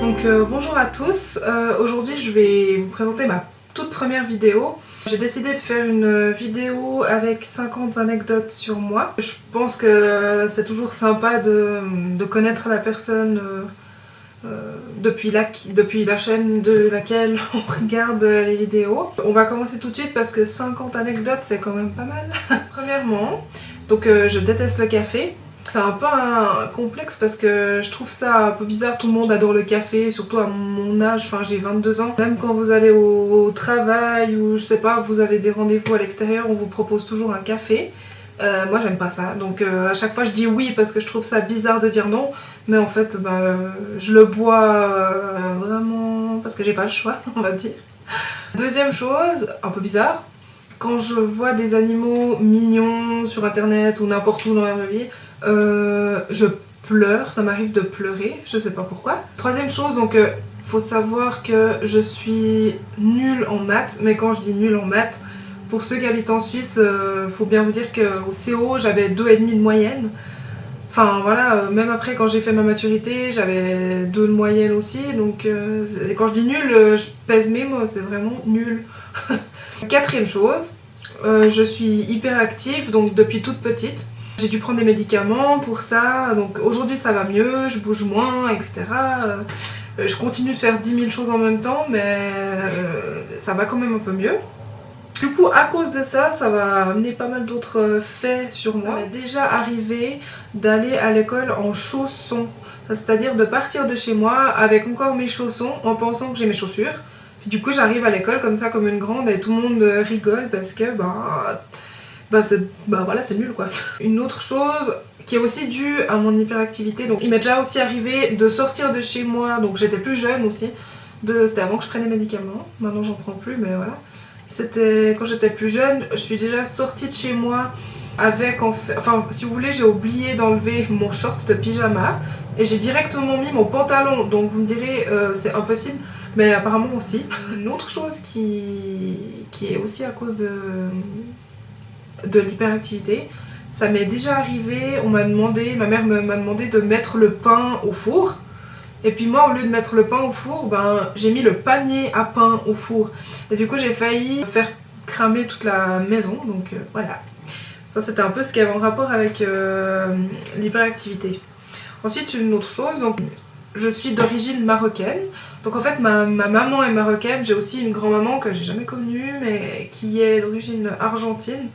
Bonjour à tous, aujourd'hui je vais vous présenter ma toute première vidéo. J'ai décidé de faire une vidéo avec 50 anecdotes sur moi. Je pense que c'est toujours sympa de connaître la personne depuis la chaîne de laquelle on regarde les vidéos. On va commencer tout de suite parce que 50 anecdotes c'est quand même pas mal. Premièrement, je déteste le café. C'est un peu un complexe parce que je trouve ça un peu bizarre, tout le monde adore le café, surtout à mon âge, enfin j'ai 22 ans. Même quand vous allez au travail ou je sais pas, vous avez des rendez-vous à l'extérieur, on vous propose toujours un café. Moi j'aime pas ça, donc à chaque fois je dis oui parce que je trouve ça bizarre de dire non, mais en fait je le bois vraiment parce que j'ai pas le choix, on va dire. Deuxième chose, un peu bizarre, quand je vois des animaux mignons sur internet ou n'importe où dans la vraie vie, je pleure, ça m'arrive de pleurer, je sais pas pourquoi. Troisième chose, faut savoir que je suis nulle en maths, mais quand je dis nulle en maths, pour ceux qui habitent en Suisse, faut bien vous dire qu'au CO j'avais 2,5 de moyenne. Enfin voilà, même après quand j'ai fait ma maturité, j'avais 2 de moyenne aussi, donc quand je dis nul, je pèse mes mots, c'est vraiment nul. Quatrième chose, je suis hyper active, donc depuis toute petite. J'ai dû prendre des médicaments pour ça, donc aujourd'hui ça va mieux, je bouge moins, etc. Je continue de faire 10 000 choses en même temps, mais ça va quand même un peu mieux. Du coup, à cause de ça, ça va amener pas mal d'autres faits sur moi. Ça m'est déjà arrivé d'aller à l'école en chaussons, c'est-à-dire de partir de chez moi avec encore mes chaussons en pensant que j'ai mes chaussures. Puis du coup, j'arrive à l'école comme ça, comme une grande, et tout le monde rigole parce que voilà, c'est nul quoi. Une autre chose qui est aussi due à mon hyperactivité, donc il m'est déjà aussi arrivé de sortir de chez moi, donc j'étais plus jeune aussi, c'était avant que je prenne les médicaments, maintenant j'en prends plus, mais voilà. C'était quand j'étais plus jeune, je suis déjà sortie de chez moi avec, enfin si vous voulez, j'ai oublié d'enlever mon short de pyjama et j'ai directement mis mon pantalon, donc vous me direz c'est impossible, mais apparemment aussi. Une autre chose qui est aussi à cause de l'hyperactivité, ça m'est déjà arrivé, ma mère m'a demandé de mettre le pain au four. Et puis moi, au lieu de mettre le pain au four, j'ai mis le panier à pain au four. Et du coup, j'ai failli faire cramer toute la maison, donc voilà. Ça, c'était un peu ce qui avait en rapport avec l'hyperactivité. Ensuite, une autre chose, donc je suis d'origine marocaine. Donc en fait, ma maman est marocaine. J'ai aussi une grand-maman que j'ai jamais connue, mais qui est d'origine argentine.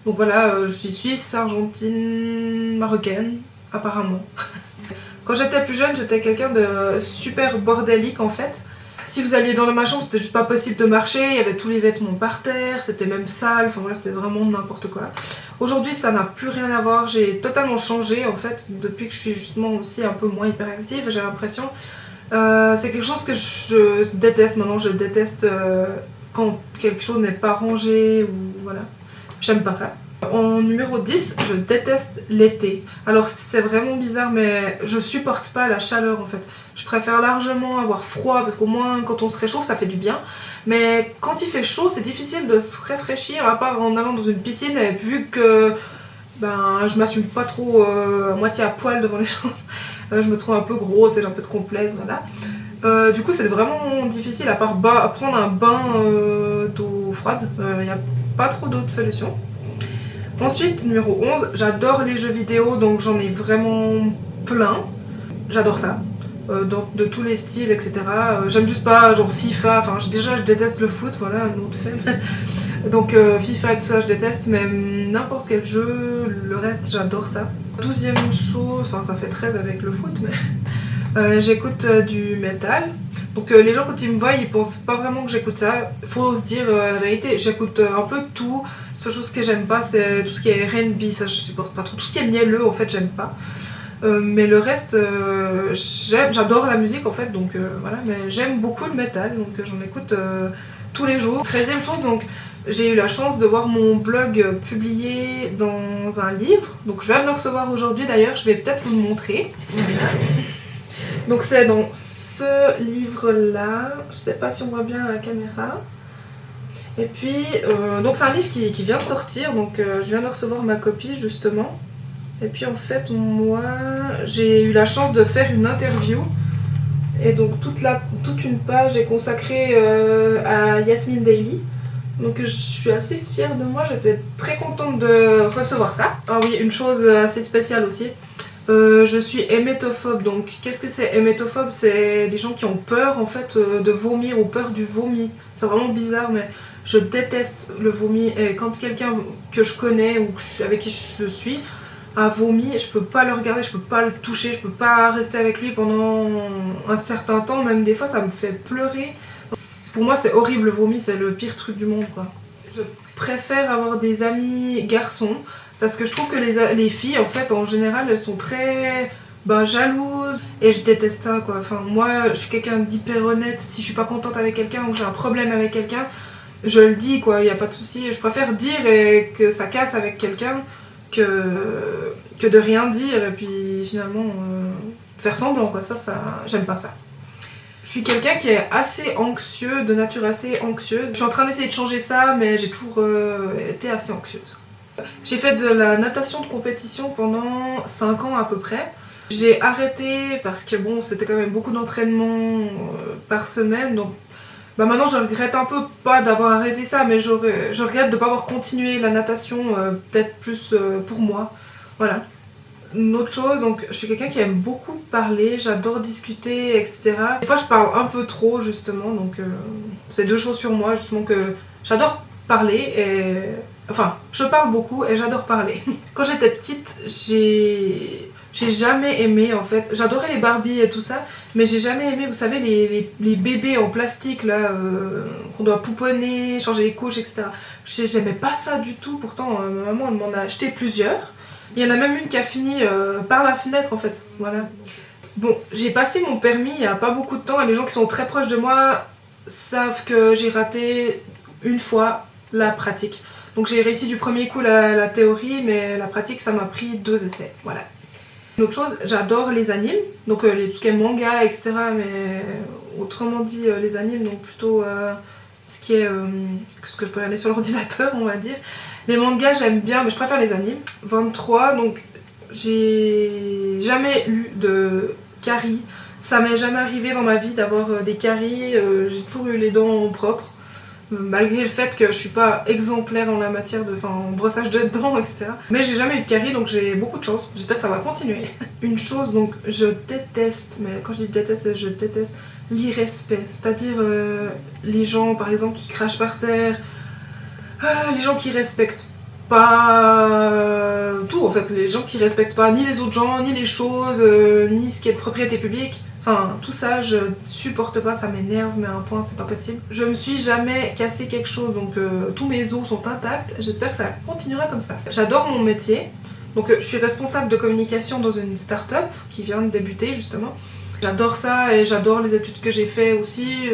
Donc voilà, je suis suisse, argentine, marocaine, apparemment. Quand j'étais plus jeune, j'étais quelqu'un de super bordélique en fait. Si vous alliez dans ma chambre, c'était juste pas possible de marcher, il y avait tous les vêtements par terre, c'était même sale, enfin voilà, c'était vraiment n'importe quoi. Aujourd'hui, ça n'a plus rien à voir, j'ai totalement changé en fait, depuis que je suis justement aussi un peu moins hyperactive, j'ai l'impression. C'est quelque chose que je déteste maintenant, je déteste quand quelque chose n'est pas rangé ou voilà. J'aime pas ça. En numéro 10, je déteste l'été. Alors c'est vraiment bizarre, mais je supporte pas la chaleur en fait. Je préfère largement avoir froid parce qu'au moins quand on se réchauffe ça fait du bien. Mais quand il fait chaud c'est difficile de se rafraîchir à part en allant dans une piscine, et vu que je m'assume pas trop à moitié à poil devant les gens. Je me trouve un peu grosse et j'ai un peu de complexe, voilà. Du coup c'est vraiment difficile à part prendre un bain d'eau froide. Il n'y a pas trop d'autres solutions. Ensuite, numéro 11, j'adore les jeux vidéo, donc j'en ai vraiment plein. J'adore ça, de tous les styles, etc. J'aime juste pas, genre FIFA, enfin déjà je déteste le foot, voilà, un autre fait. Donc FIFA et tout ça je déteste, mais n'importe quel jeu, le reste j'adore ça. 12e chose, enfin ça fait 13 avec le foot, mais j'écoute du métal. Donc les gens quand ils me voient, ils pensent pas vraiment que j'écoute ça. Faut se dire la vérité, j'écoute un peu tout. La seule chose que j'aime pas c'est tout ce qui est R&B, ça je supporte pas trop. Tout ce qui est mielleux en fait j'aime pas. Mais le reste j'adore la musique en fait, donc voilà, mais j'aime beaucoup le métal, donc j'en écoute tous les jours. 13e chose, donc j'ai eu la chance de voir mon blog publié dans un livre, donc je viens de le recevoir aujourd'hui d'ailleurs, je vais peut-être vous le montrer. Donc c'est dans ce livre là, je sais pas si on voit bien à la caméra. Et puis, donc c'est un livre qui vient de sortir, donc je viens de recevoir ma copie justement. Et puis en fait, moi, j'ai eu la chance de faire une interview Et donc toute une page est consacrée à Yasmine Daily. Donc je suis assez fière de moi, j'étais très contente de recevoir ça. Ah oui, une chose assez spéciale aussi. Je suis hémétophobe, donc qu'est-ce que c'est hémétophobe? C'est des gens qui ont peur en fait de vomir ou peur du vomi. C'est vraiment bizarre, mais je déteste le vomi. Et quand quelqu'un que je connais ou avec qui je suis a vomi, je peux pas le regarder, je peux pas le toucher, je peux pas rester avec lui pendant un certain temps, même des fois ça me fait pleurer. Pour moi c'est horrible le vomi, c'est le pire truc du monde quoi. Je préfère avoir des amis garçons parce que je trouve que les filles en fait en général elles sont très jalouses et je déteste ça quoi. Enfin moi je suis quelqu'un d'hyper honnête, si je suis pas contente avec quelqu'un ou que j'ai un problème avec quelqu'un, je le dis quoi, y a pas de souci. Je préfère dire et que ça casse avec quelqu'un que de rien dire et puis finalement faire semblant quoi, ça j'aime pas ça. Je suis quelqu'un qui est assez anxieux, de nature assez anxieuse. Je suis en train d'essayer de changer ça, mais j'ai toujours été assez anxieuse. J'ai fait de la natation de compétition pendant 5 ans à peu près. J'ai arrêté parce que bon, c'était quand même beaucoup d'entraînement par semaine, donc maintenant je regrette un peu pas d'avoir arrêté ça, mais je regrette de ne pas avoir continué la natation, peut-être plus pour moi. Voilà. Une autre chose, donc je suis quelqu'un qui aime beaucoup parler, j'adore discuter, etc. Des fois je parle un peu trop justement, donc c'est 2 choses sur moi justement que j'adore parler et... Enfin, je parle beaucoup et j'adore parler. Quand j'étais petite, j'ai jamais aimé en fait. J'adorais les Barbie et tout ça, mais j'ai jamais aimé, vous savez, les bébés en plastique là, qu'on doit pouponner, changer les couches, etc. J'aimais pas ça du tout, pourtant ma maman elle m'en a acheté plusieurs. Il y en a même une qui a fini par la fenêtre en fait, voilà. Bon, j'ai passé mon permis il y a pas beaucoup de temps et les gens qui sont très proches de moi savent que j'ai raté une fois la pratique. Donc j'ai réussi du premier coup la théorie, mais la pratique ça m'a pris 2 essais, voilà. Une autre chose, j'adore les animes, donc tout ce qui est manga, etc. Mais autrement dit les animes, donc plutôt ce qui est ce que je peux regarder sur l'ordinateur, on va dire. Les mangas j'aime bien, mais je préfère les animes. 23, donc j'ai jamais eu de caries. Ça m'est jamais arrivé dans ma vie d'avoir des caries, j'ai toujours eu les dents propres. Malgré le fait que je suis pas exemplaire en la matière de brossage de dents, etc. Mais j'ai jamais eu de caries, donc j'ai beaucoup de chance. J'espère que ça va continuer. Une chose, donc je déteste, mais quand je dis déteste, je déteste l'irrespect. C'est-à-dire les gens, par exemple, qui crachent par terre, les gens qui respectent pas tout, en fait. Les gens qui respectent pas ni les autres gens, ni les choses, ni ce qui est de propriété publique. Enfin, tout ça, je supporte pas, ça m'énerve, mais à un point, c'est pas possible. Je me suis jamais cassé quelque chose, donc tous mes os sont intacts. J'espère que ça continuera comme ça. J'adore mon métier. Donc je suis responsable de communication dans une start-up qui vient de débuter, justement. J'adore ça et j'adore les études que j'ai fait aussi.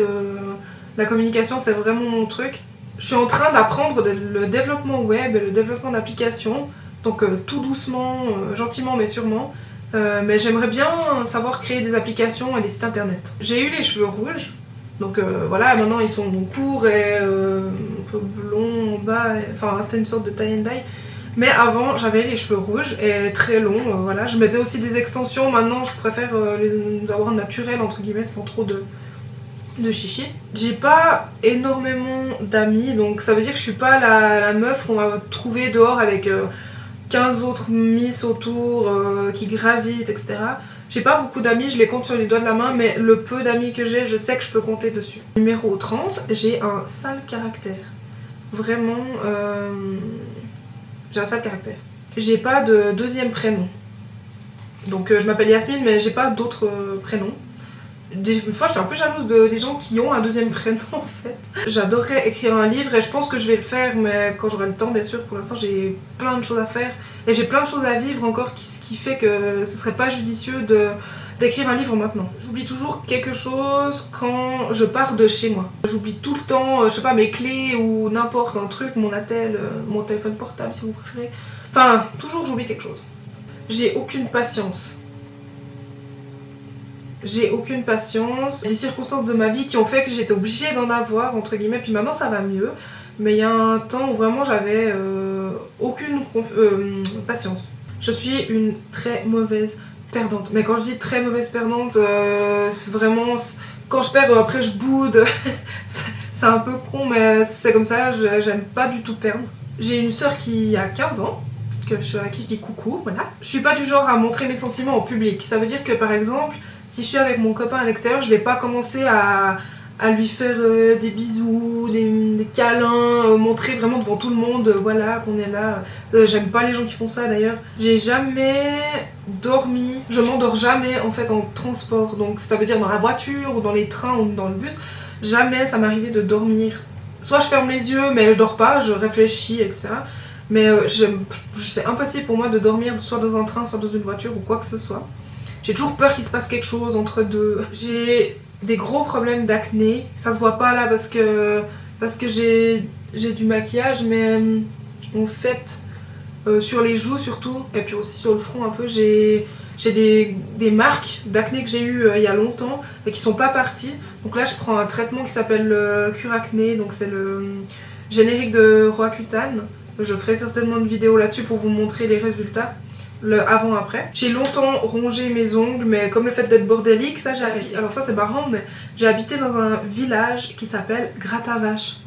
La communication, c'est vraiment mon truc. Je suis en train d'apprendre le développement web et le développement d'applications. Donc tout doucement, gentiment, mais sûrement. Mais j'aimerais bien savoir créer des applications et des sites internet. J'ai eu les cheveux rouges, donc voilà, maintenant ils sont courts et un peu blonds en bas, enfin c'était une sorte de tie and dye. Mais avant j'avais les cheveux rouges et très longs, voilà. Je mettais aussi des extensions, maintenant je préfère les avoir naturels entre guillemets sans trop de chichi. J'ai pas énormément d'amis, donc ça veut dire que je suis pas la meuf qu'on va trouver dehors avec 15 autres miss autour qui gravitent, etc. J'ai pas beaucoup d'amis, je les compte sur les doigts de la main, mais le peu d'amis que j'ai, je sais que je peux compter dessus. Numéro 30, j'ai un sale caractère. Vraiment, j'ai un sale caractère. J'ai pas de deuxième prénom. Donc je m'appelle Yasmine, mais j'ai pas d'autres prénoms. Des fois je suis un peu jalouse des gens qui ont un deuxième prénom en fait. J'adorerais écrire un livre et je pense que je vais le faire, mais quand j'aurai le temps bien sûr. Pour l'instant j'ai plein de choses à faire et j'ai plein de choses à vivre encore, qui fait que ce serait pas judicieux d'écrire un livre maintenant. J'oublie toujours quelque chose quand je pars de chez moi. J'oublie tout le temps, je sais pas, mes clés ou n'importe un truc, mon attel, mon téléphone portable si vous préférez. Enfin, toujours j'oublie quelque chose. J'ai aucune patience. J'ai aucune patience. Des circonstances de ma vie qui ont fait que j'étais obligée d'en avoir, entre guillemets, puis maintenant ça va mieux. Mais il y a un temps où vraiment j'avais aucune patience. Je suis une très mauvaise perdante. Mais quand je dis très mauvaise perdante, c'est vraiment... Quand je perds, après je boude. C'est un peu con, mais c'est comme ça, j'aime pas du tout perdre. J'ai une sœur qui a 15 ans, à qui je dis coucou, voilà. Je suis pas du genre à montrer mes sentiments en public. Ça veut dire que par exemple, si je suis avec mon copain à l'extérieur, je vais pas commencer à lui faire des bisous, des câlins, montrer vraiment devant tout le monde, voilà, qu'on est là. J'aime pas les gens qui font ça d'ailleurs. J'ai jamais dormi, je m'endors jamais en fait en transport, donc ça veut dire dans la voiture ou dans les trains ou dans le bus, jamais ça m'arrivait de dormir. Soit je ferme les yeux mais je dors pas, je réfléchis, etc. Mais c'est impossible pour moi de dormir soit dans un train, soit dans une voiture ou quoi que ce soit. J'ai toujours peur qu'il se passe quelque chose entre deux. J'ai des gros problèmes d'acné. Ça se voit pas là parce que j'ai du maquillage, mais en fait, sur les joues surtout, et puis aussi sur le front un peu, j'ai des marques d'acné que j'ai eu il y a longtemps et qui sont pas parties. Donc là, je prends un traitement qui s'appelle Cure Acné, donc c'est le générique de Roaccutane. Je ferai certainement une vidéo là-dessus pour vous montrer les résultats, le avant-après. J'ai longtemps rongé mes ongles, mais comme le fait d'être bordélique, ça j'ai arrêté. Alors ça c'est marrant, mais j'ai habité dans un village qui s'appelle Gratavache.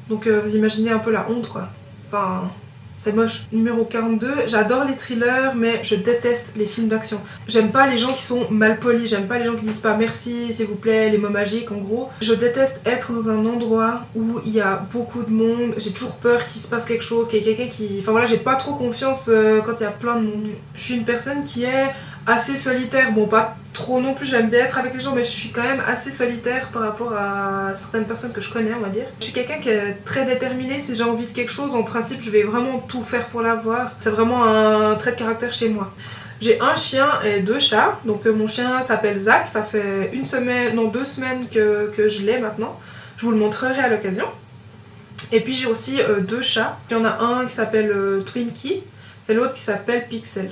Donc vous imaginez un peu la honte quoi. Enfin, c'est moche. Numéro 42, j'adore les thrillers, mais je déteste les films d'action. J'aime pas les gens qui sont mal polis, j'aime pas les gens qui disent pas merci, s'il vous plaît, les mots magiques en gros. Je déteste être dans un endroit où il y a beaucoup de monde, j'ai toujours peur qu'il se passe quelque chose, qu'il y ait quelqu'un qui... Enfin voilà, j'ai pas trop confiance quand il y a plein de monde. Je suis une personne qui est assez solitaire, bon pas trop non plus, j'aime bien être avec les gens, mais je suis quand même assez solitaire par rapport à certaines personnes que je connais, on va dire. Je suis quelqu'un qui est très déterminé, si j'ai envie de quelque chose, en principe je vais vraiment tout faire pour l'avoir. C'est vraiment un trait de caractère chez moi. J'ai un chien et 2 chats, donc mon chien s'appelle Zach, ça fait 2 semaines que je l'ai maintenant. Je vous le montrerai à l'occasion. Et puis j'ai aussi 2 chats, il y en a un qui s'appelle Twinkie et l'autre qui s'appelle Pixel.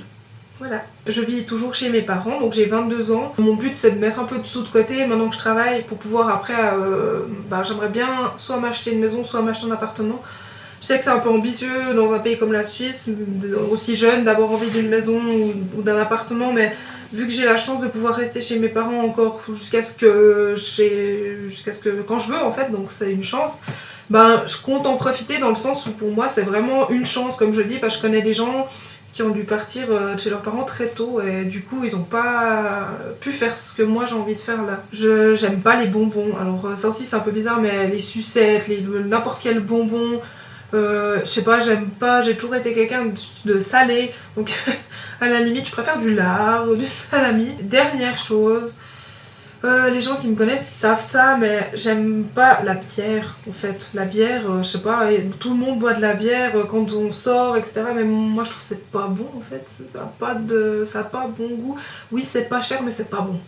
Voilà. Je vis toujours chez mes parents, donc j'ai 22 ans. Mon but c'est de mettre un peu de sous de côté maintenant que je travaille pour pouvoir après, j'aimerais bien soit m'acheter une maison, soit m'acheter un appartement. Je sais que c'est un peu ambitieux dans un pays comme la Suisse, aussi jeune, d'avoir envie d'une maison ou d'un appartement, mais vu que j'ai la chance de pouvoir rester chez mes parents encore jusqu'à ce que quand je veux en fait, donc c'est une chance. Je compte en profiter dans le sens où pour moi c'est vraiment une chance comme je dis, parce que je connais des gens qui ont dû partir de chez leurs parents très tôt et du coup ils n'ont pas pu faire ce que moi j'ai envie de faire là. J'aime pas les bonbons, alors ça aussi c'est un peu bizarre, mais les sucettes, n'importe quel bonbon, je sais pas, j'aime pas, j'ai toujours été quelqu'un de salé, donc à la limite je préfère du lard ou du salami. Dernière chose, les gens qui me connaissent ils savent ça, mais j'aime pas la bière en fait. La bière, je sais pas, tout le monde boit de la bière quand on sort, etc. Mais moi je trouve que c'est pas bon en fait, ça a pas bon goût. Oui, c'est pas cher, mais c'est pas bon.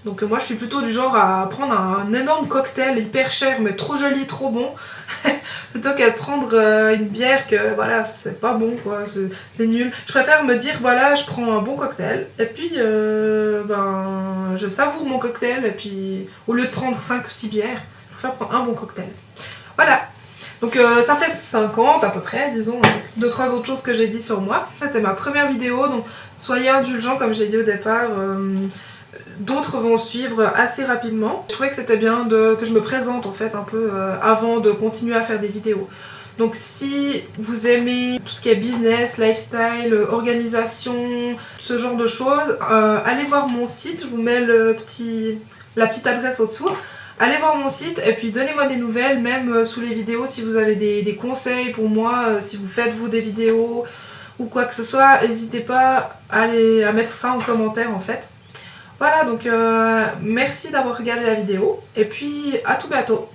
Donc moi je suis plutôt du genre à prendre un énorme cocktail hyper cher, mais trop joli, trop bon, plutôt qu'à prendre une bière que voilà, c'est pas bon quoi, c'est nul. Je préfère me dire voilà, je prends un bon cocktail et puis je savoure mon cocktail et puis au lieu de prendre 5 ou 6 bières, je préfère prendre un bon cocktail. Voilà. Donc ça fait 50 à peu près, disons, 2-3 autres choses que j'ai dit sur moi. C'était ma première vidéo, donc soyez indulgents comme j'ai dit au départ. D'autres vont suivre assez rapidement. Je trouvais que c'était bien que je me présente en fait un peu avant de continuer à faire des vidéos. Donc si vous aimez tout ce qui est business, lifestyle, organisation, ce genre de choses, allez voir mon site, je vous mets la petite adresse au-dessous. Allez voir mon site et puis donnez-moi des nouvelles, même sous les vidéos si vous avez des conseils pour moi, si vous faites vous des vidéos ou quoi que ce soit, n'hésitez pas à mettre ça en commentaire en fait. Voilà, donc merci d'avoir regardé la vidéo et puis à tout bientôt.